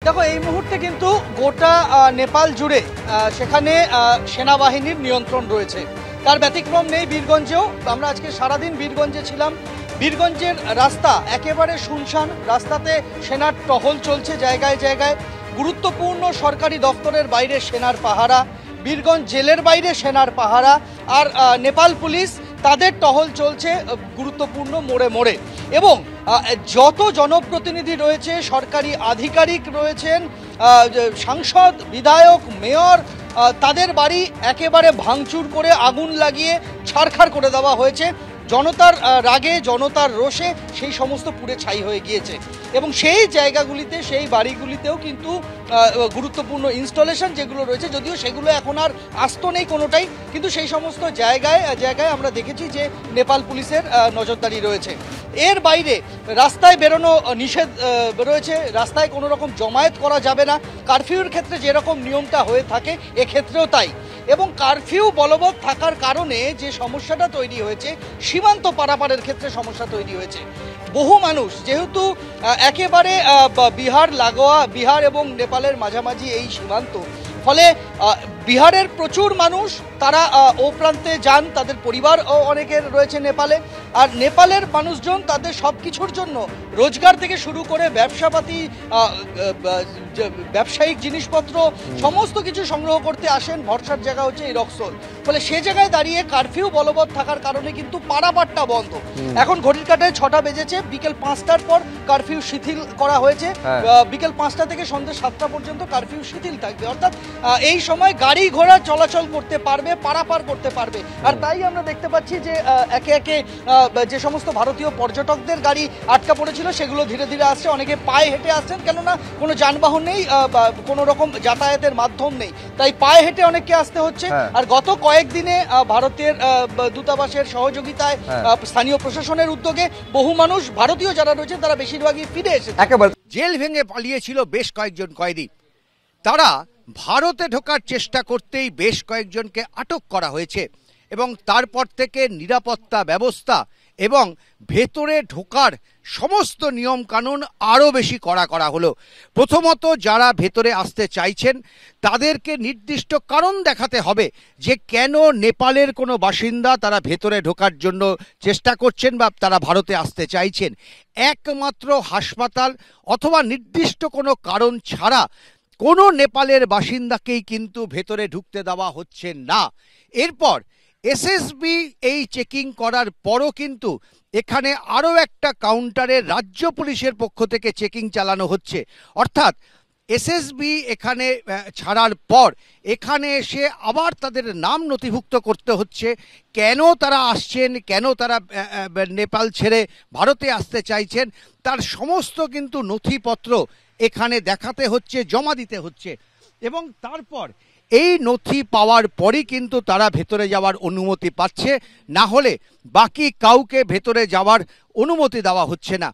দেখো এই মুহূর্তে কিন্তু গোটা নেপাল জুড়ে সেখানে সেনাবাহিনীর নিয়ন্ত্রণ রয়েছে, তার ব্যতিক্রম নেই বীরগঞ্জেও। আমরা আজকে সারাদিন বীরগঞ্জে ছিলাম। বীরগঞ্জের রাস্তা একেবারে শুনশান, রাস্তাতে সেনার টহল চলছে জায়গায় জায়গায়। গুরুত্বপূর্ণ সরকারি দপ্তরের বাইরে সেনার পাহারা, বীরগঞ্জ জেলের বাইরে সেনার পাহারা, আর নেপাল পুলিশ তাদের টহল চলছে গুরুত্বপূর্ণ মোড়ে মোড়ে। এবং যত জনপ্রতিনিধি রয়েছে, সরকারি আধিকারিক রয়েছেন, সাংসদ, বিধায়ক, মেয়র, তাদের বাড়ি একেবারে ভাঙচুর করে আগুন লাগিয়ে ছারখার করে দেওয়া হয়েছে। জনতার রাগে, জনতার রোষে সেই সমস্ত পুড়ে ছাই হয়ে গিয়েছে। এবং সেই জায়গাগুলিতে, সেই বাড়িগুলিতেও কিন্তু গুরুত্বপূর্ণ ইনস্টলেশন যেগুলো রয়েছে, যদিও সেগুলো এখন আর আস্ত নেই কোনোটাই, কিন্তু সেই সমস্ত জায়গায় জায়গায় আমরা দেখেছি যে নেপাল পুলিশের নজরদারি রয়েছে। এর বাইরে রাস্তায় বেরোনো নিষেধ রয়েছে, রাস্তায় কোনো রকম জমায়েত করা যাবে না। কারফিউর ক্ষেত্রে যেরকম নিয়মটা হয়ে থাকে এক্ষেত্রেও তাই। এবং কারফিউ বলবৎ থাকার কারণে যে সমস্যাটা তৈরি হয়েছে, সীমান্ত পারাপারের ক্ষেত্রে সমস্যা তৈরি হয়েছে। বহু মানুষ, যেহেতু একেবারে বিহার লাগোয়া, বিহার এবং নেপালের মাঝামাঝি এই সীমান্ত, ফলে বিহারের প্রচুর মানুষ তারা ও প্রান্তে যান, তাদের পরিবার অনেকের রয়েছে নেপালে। আর নেপালের মানুষজন তাদের সব কিছুর জন্য, রোজগার থেকে শুরু করে ব্যবসাপাতি, ব্যবসায়িক জিনিসপত্র সমস্ত কিছু সংগ্রহ করতে আসেন। ভরসার জায়গা হচ্ছে এই রক্সোল। ফলে সে জায়গায় দাঁড়িয়ে কারফিউ বলবৎ থাকার কারণে কিন্তু পারাপারটা বন্ধ। এখন ঘড়ির কাঁটায় 6টা বেজেছে, বিকেল 5টার পর কারফিউ শিথিল করা হয়েছে। বিকেল 5টা থেকে সন্ধ্যে 7টা পর্যন্ত কারফিউ শিথিল থাকবে, অর্থাৎ এই সময় গাড়ি ঘোড়া চলাচল করতে পারবে, পারাপার করতে পারবে। আর তাই আমরা দেখতে পাচ্ছি যে একে একে যে সমস্ত ভারতীয় পর্যটকদের গাড়ি আটকা পড়েছিল সেগুলো ধীরে ধীরে আসছে। অনেকে পায়ে হেঁটে আসছেন, কেননা কোনো যানবাহন নেই, কোনো রকম যাতায়াতের মাধ্যম নেই, তাই পায়ে হেঁটে অনেককে আসতে হচ্ছে। আর গত কয়েকদিনে ভারতের দূতাবাসের সহযোগিতায়, স্থানীয় প্রশাসনের উদ্যোগে বহু মানুষ, ভারতীয় যারা রয়েছেন তারা বেশিরভাগই ফিরে এসেছে। জেল ভেঙে পালিয়েছিল বেশ কয়েকজন কয়েদি, তারা ভারতে ঢোকার চেষ্টা করতেই বেশ কয়েকজনকে আটক করা হয়েছে। এবং তারপর থেকে নিরাপত্তা ব্যবস্থা এবং ভেতরে ঢোকার সমস্ত নিয়ম কানুন আরও বেশি কড়া করা হলো। প্রথমত, যারা ভেতরে আসতে চাইছেন তাদেরকে নির্দিষ্ট কারণ দেখাতে হবে যে কেন নেপালের কোনো বাসিন্দা তারা ভেতরে ঢোকার জন্য চেষ্টা করছেন বা তারা ভারতে আসতে চাইছেন। একমাত্র হাসপাতাল অথবা নির্দিষ্ট কোনো কারণ ছাড়া কোনো নেপালের বাসিন্দাকেই কিন্তু ভেতরে ঢুকতে দেওয়া হচ্ছে না। এরপর এসএসবি এই চেকিং করার পরও কিন্তু এখানে আরও একটা কাউন্টারে রাজ্য পুলিশের পক্ষ থেকে চেকিং চালানো হচ্ছে। অর্থাৎ এসএসবি এখানে ছাড়ার পর এখানে এসে আবার তাদের নাম নথিভুক্ত করতে হচ্ছে, কেন তারা আসছেন, কেন তারা নেপাল ছেড়ে ভারতে আসতে চাইছেন, তার সমস্ত কিন্তু নথিপত্র এখানে দেখাতে হচ্ছে, জমা দিতে হচ্ছে। এবং তারপর এই নথি পাওয়ার পরই কিন্তু তারা ভেতরে যাওয়ার অনুমতি পাচ্ছে, না হলে বাকি কাউকে ভেতরে যাওয়ার অনুমতি দেওয়া হচ্ছে না।